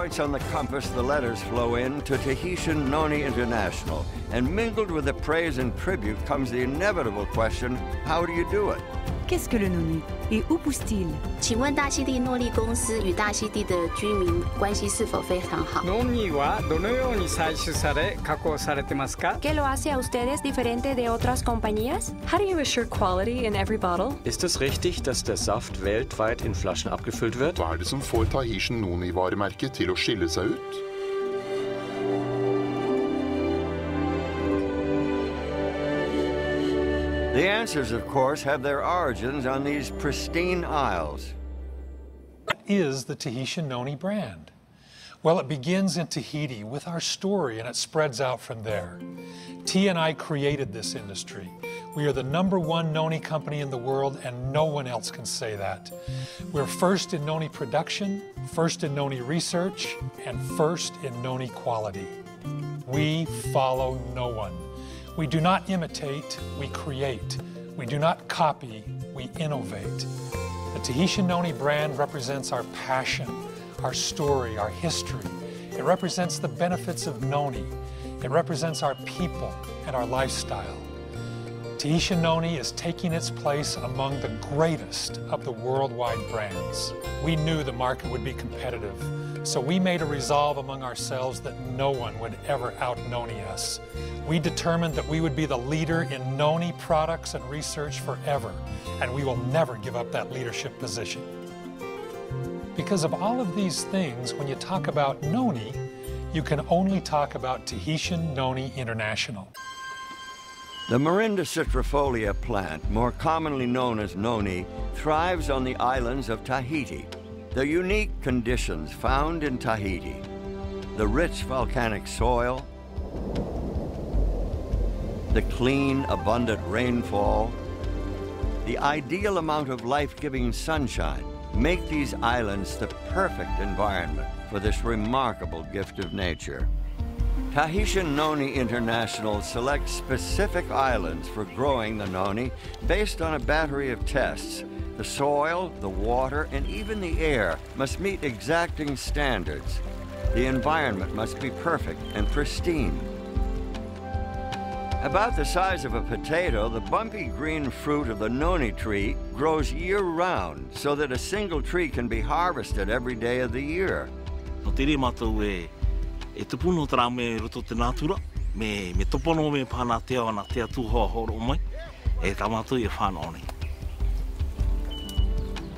points on the compass, the letters flow in to Tahitian Noni International. And mingled with the praise and tribute comes the inevitable question, how do you do it? Qu'est-ce que le Noni et où pousse-t-il? 请问大溪地诺丽公司与大溪地的居民关系是否非常好？ Noni はどのように採取され加工されてますか? ¿Qué lo hace a ustedes diferente de otras compañías? How do you assure quality in every bottle? Ist es richtig, dass der Saft weltweit in Flaschen abgefüllt wird? Hva det som får Tahitian Noni-varemerket til å skille seg ut? The answers, of course, have their origins on these pristine isles. What is the Tahitian Noni brand? Well, it begins in Tahiti with our story, and it spreads out from there. T and I created this industry. We are the #1 Noni company in the world, and no one else can say that. We're first in Noni production, first in Noni research, and first in Noni quality. We follow no one. We do not imitate, we create. We do not copy, we innovate. The Tahitian Noni brand represents our passion, our story, our history. It represents the benefits of Noni. It represents our people and our lifestyle. Tahitian Noni is taking its place among the greatest of the worldwide brands. We knew the market would be competitive, so we made a resolve among ourselves that no one would ever out-Noni us. We determined that we would be the leader in Noni products and research forever, and we will never give up that leadership position. Because of all of these things, when you talk about Noni, you can only talk about Tahitian Noni International. The Morinda citrifolia plant, more commonly known as Noni, thrives on the islands of Tahiti. The unique conditions found in Tahiti, the rich volcanic soil, the clean, abundant rainfall, the ideal amount of life-giving sunshine make these islands the perfect environment for this remarkable gift of nature. Tahitian Noni International selects specific islands for growing the noni based on a battery of tests. The soil, the water, and even the air must meet exacting standards. The environment must be perfect and pristine. About the size of a potato, the bumpy green fruit of the noni tree grows year-round so that a single tree can be harvested every day of the year. E tupuno tra me roto te natura me topono me pana te ona te atu horo mai e tamatu e whanoni.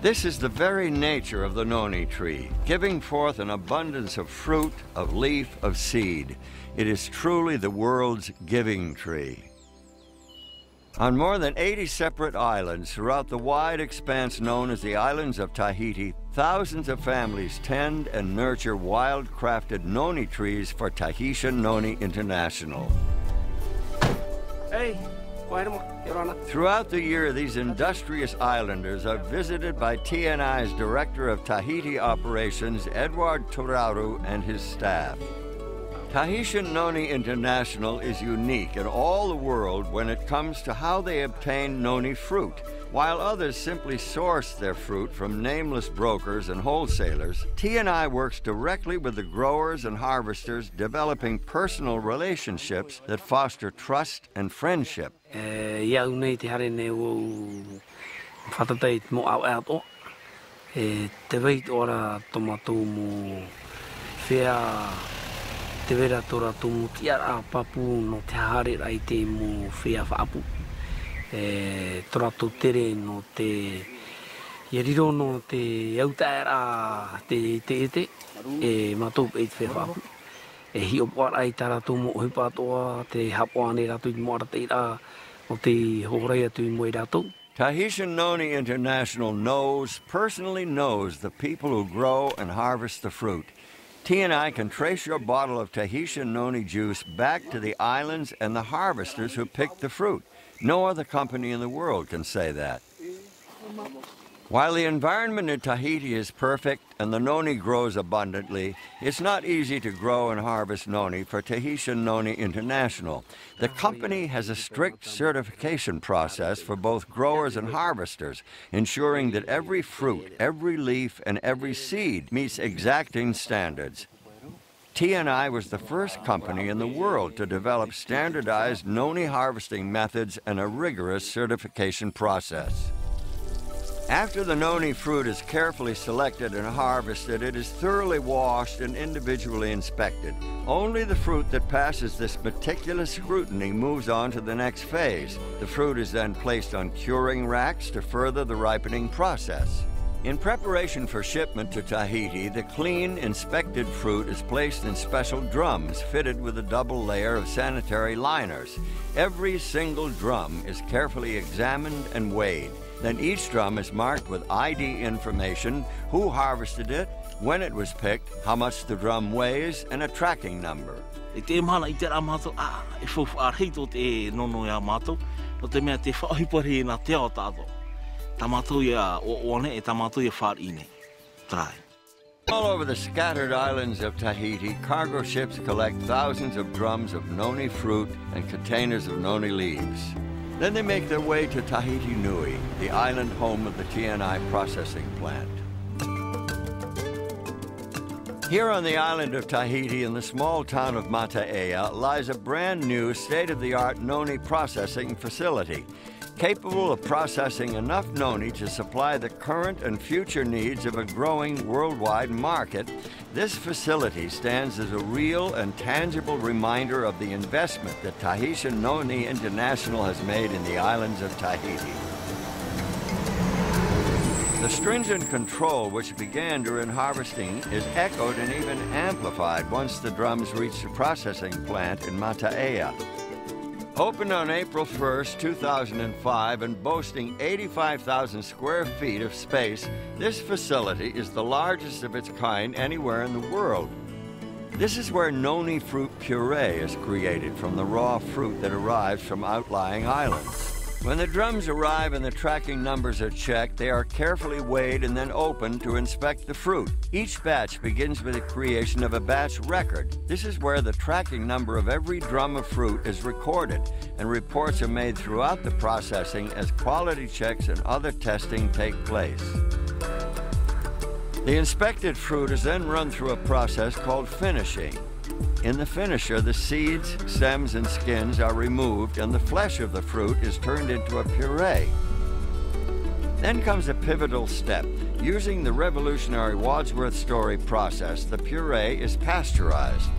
This is the very nature of the noni tree, giving forth an abundance of fruit, of leaf, of seed. It is truly the world's giving tree. On more than 80 separate islands throughout the wide expanse known as the islands of Tahiti, thousands of families tend and nurture wild-crafted noni trees for Tahitian Noni International. Hey, throughout the year, these industrious islanders are visited by TNI's Director of Tahiti Operations, Edward Turaru, and his staff. Tahitian Noni International is unique in all the world when it comes to how they obtain noni fruit. While others simply source their fruit from nameless brokers and wholesalers, TNI works directly with the growers and harvesters, developing personal relationships that foster trust and friendship. Te vera tora tumu tiara papu no te hare rai te mo whea whaapu. Tora tō tere no te yeriro no te autaera te ete e matop e te whea whaapu. E hi o pārai tara tumu o hipatoa te hapoane ratu I moara teira o te horai atu I moe ratu. Tahitian Noni International personally knows the people who grow and harvest the fruit. TNI can trace your bottle of Tahitian Noni juice back to the islands and the harvesters who picked the fruit. No other company in the world can say that. While the environment in Tahiti is perfect and the noni grows abundantly, it's not easy to grow and harvest noni for Tahitian Noni International. The company has a strict certification process for both growers and harvesters, ensuring that every fruit, every leaf, and every seed meets exacting standards. T&I was the first company in the world to develop standardized noni harvesting methods and a rigorous certification process. After the noni fruit is carefully selected and harvested, it is thoroughly washed and individually inspected. Only the fruit that passes this meticulous scrutiny moves on to the next phase. The fruit is then placed on curing racks to further the ripening process. In preparation for shipment to Tahiti, the clean, inspected fruit is placed in special drums fitted with a double layer of sanitary liners. Every single drum is carefully examined and weighed. Then each drum is marked with ID information, who harvested it, when it was picked, how much the drum weighs, and a tracking number. All over the scattered islands of Tahiti, cargo ships collect thousands of drums of noni fruit and containers of noni leaves. Then they make their way to Tahiti Nui, the island home of the T&I processing plant. Here on the island of Tahiti, in the small town of Mata'ea, lies a brand new state-of-the-art noni processing facility, capable of processing enough noni to supply the current and future needs of a growing worldwide market. This facility stands as a real and tangible reminder of the investment that Tahitian Noni International has made in the islands of Tahiti. The stringent control which began during harvesting is echoed and even amplified once the drums reach the processing plant in Mata'ea. Opened on April 1st, 2005, and boasting 85,000 square feet of space, this facility is the largest of its kind anywhere in the world. This is where noni fruit puree is created from the raw fruit that arrives from outlying islands. When the drums arrive and the tracking numbers are checked, they are carefully weighed and then opened to inspect the fruit. Each batch begins with the creation of a batch record. This is where the tracking number of every drum of fruit is recorded, and reports are made throughout the processing as quality checks and other testing take place. The inspected fruit is then run through a process called finishing. In the finisher, the seeds, stems, and skins are removed, and the flesh of the fruit is turned into a puree. Then comes a pivotal step. Using the revolutionary Wadsworth Story process, the puree is pasteurized.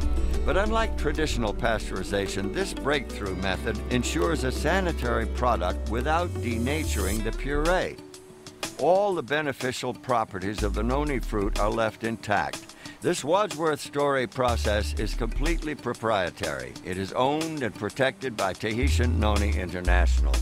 But unlike traditional pasteurization, this breakthrough method ensures a sanitary product without denaturing the puree. All the beneficial properties of the noni fruit are left intact. This Wadsworth Story process is completely proprietary. It is owned and protected by Tahitian Noni International.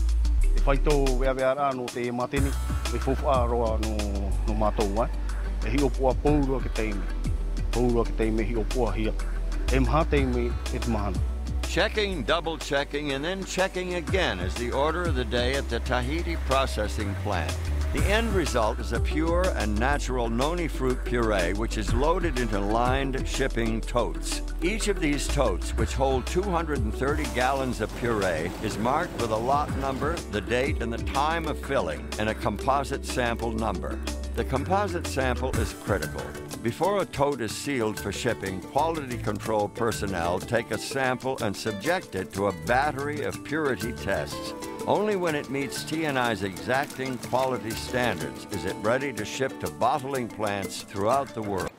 Checking, double-checking, and then checking again is the order of the day at the Tahiti processing plant. The end result is a pure and natural noni fruit puree, which is loaded into lined shipping totes. Each of these totes, which hold 230 gallons of puree, is marked with a lot number, the date, and the time of filling, and a composite sample number. The composite sample is critical. Before a tote is sealed for shipping, quality control personnel take a sample and subject it to a battery of purity tests. Only when it meets T&I's exacting quality standards is it ready to ship to bottling plants throughout the world.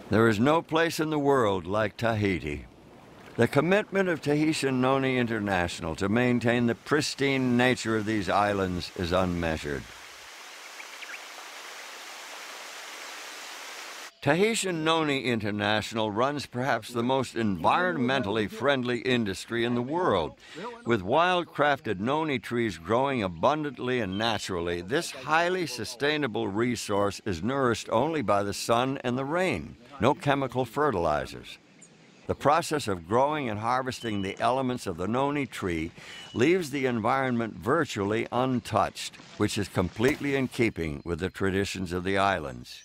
There is no place in the world like Tahiti. The commitment of Tahitian Noni International to maintain the pristine nature of these islands is unmeasured. Tahitian Noni International runs perhaps the most environmentally friendly industry in the world. With wild-crafted noni trees growing abundantly and naturally, this highly sustainable resource is nourished only by the sun and the rain, no chemical fertilizers. The process of growing and harvesting the elements of the noni tree leaves the environment virtually untouched, which is completely in keeping with the traditions of the islands.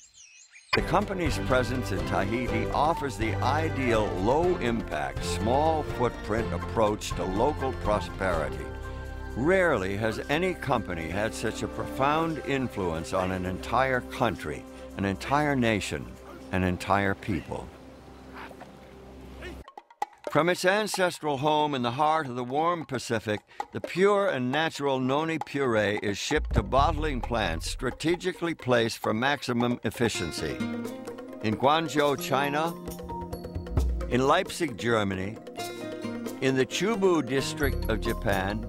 The company's presence in Tahiti offers the ideal low-impact, small-footprint approach to local prosperity. Rarely has any company had such a profound influence on an entire country, an entire nation, an entire people. From its ancestral home in the heart of the warm Pacific, the pure and natural noni puree is shipped to bottling plants strategically placed for maximum efficiency. In Guangzhou, China, in Leipzig, Germany, in the Chubu district of Japan,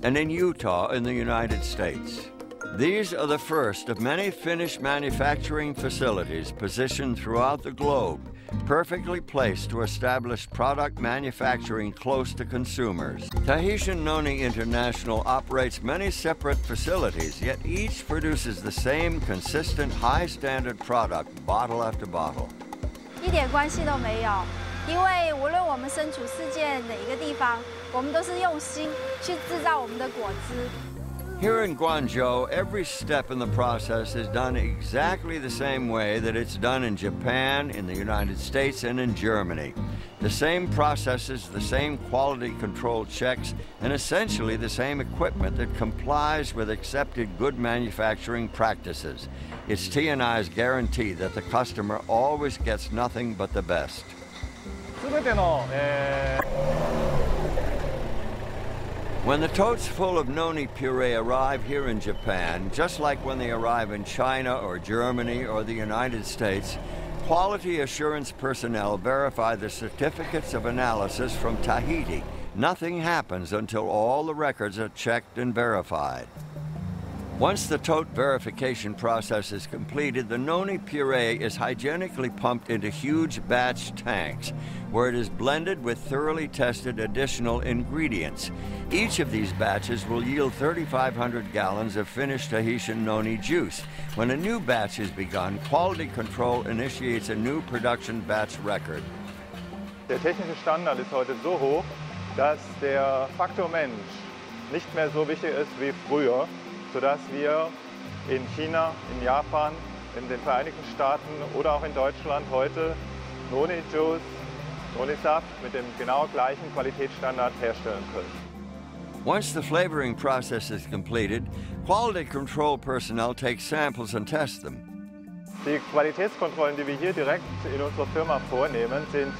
and in Utah in the United States. These are the first of many finished manufacturing facilities positioned throughout the globe, perfectly placed to establish product manufacturing close to consumers. Tahitian Noni International operates many separate facilities, yet each produces the same consistent, high-standard product, bottle after bottle. 一点关系都没有，因为无论我们身处世界哪一个地方，我们都是用心去制造我们的果汁。 Here in Guangzhou, every step in the process is done exactly the same way that it's done in Japan, in the United States, and in Germany. The same processes, the same quality control checks, and essentially the same equipment that complies with accepted good manufacturing practices. It's T&I's guarantee that the customer always gets nothing but the best. When the totes full of noni puree arrive here in Japan, just like when they arrive in China or Germany or the United States, quality assurance personnel verify the certificates of analysis from Tahiti. Nothing happens until all the records are checked and verified. Once the tote verification process is completed, the noni puree is hygienically pumped into huge batch tanks, where it is blended with thoroughly tested additional ingredients. Each of these batches will yield 3,500 gallons of finished Tahitian noni juice. When a new batch is begun, quality control initiates a new production batch record. Der technische Standard ist heute so hoch, dass der Faktor Mensch nicht mehr so wichtig ist wie früher, sodass wir in China, in Japan, in den Vereinigten Staaten oder auch in Deutschland heute Noni Juice, Noni Saft mit dem genau gleichen Qualitätsstandard herstellen können. Once the flavoring process is completed, quality control personnel take samples and test them. Die Qualitätskontrollen, die wir hier direkt in unserer Firma vornehmen, sind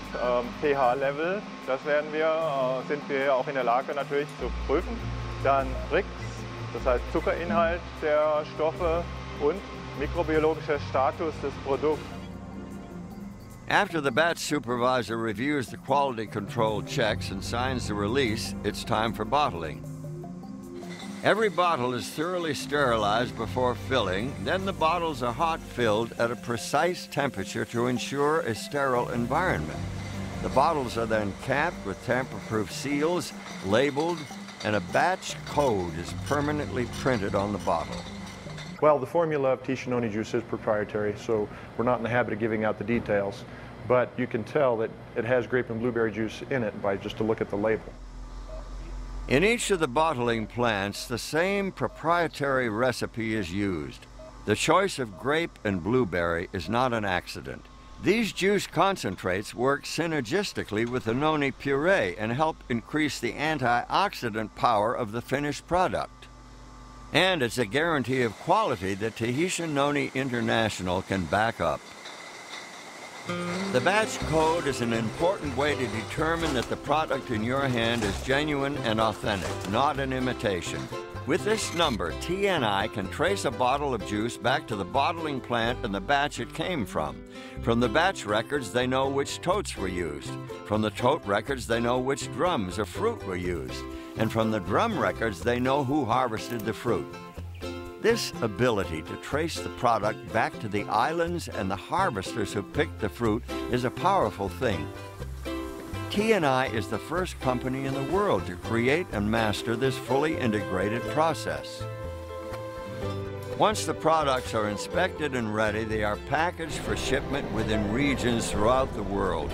pH-Level. Das sind wir auch in der Lage natürlich zu prüfen. Dann Brix, das heißt Zuckerinhalt der Stoffe und mikrobiologischer Status des Produkts. After the batch supervisor reviews the quality control checks and signs the release, it's time for bottling. Every bottle is thoroughly sterilized before filling, then the bottles are hot filled at a precise temperature to ensure a sterile environment. The bottles are then capped with tamper-proof seals, labeled, and a batch code is permanently printed on the bottle. Well, the formula of Tahitian Noni juice is proprietary, so we're not in the habit of giving out the details, but you can tell that it has grape and blueberry juice in it by just to look at the label. In each of the bottling plants, the same proprietary recipe is used. The choice of grape and blueberry is not an accident. These juice concentrates work synergistically with the noni puree and help increase the antioxidant power of the finished product. And it's a guarantee of quality that Tahitian Noni International can back up. The batch code is an important way to determine that the product in your hand is genuine and authentic, not an imitation. With this number, T&I can trace a bottle of juice back to the bottling plant and the batch it came from. From the batch records, they know which totes were used. From the tote records, they know which drums of fruit were used. And from the drum records, they know who harvested the fruit. This ability to trace the product back to the islands and the harvesters who picked the fruit is a powerful thing. T&I is the first company in the world to create and master this fully integrated process. Once the products are inspected and ready, they are packaged for shipment within regions throughout the world.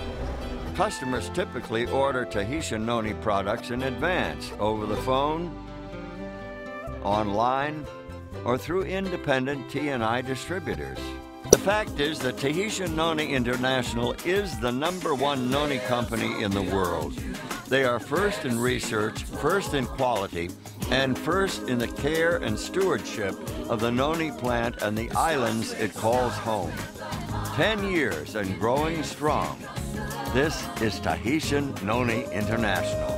Customers typically order Tahitian Noni products in advance, over the phone, online, or through independent T&I distributors. The fact is that Tahitian Noni International is the #1 noni company in the world. They are first in research, first in quality, and first in the care and stewardship of the noni plant and the islands it calls home. 10 years and growing strong. This is Tahitian Noni International.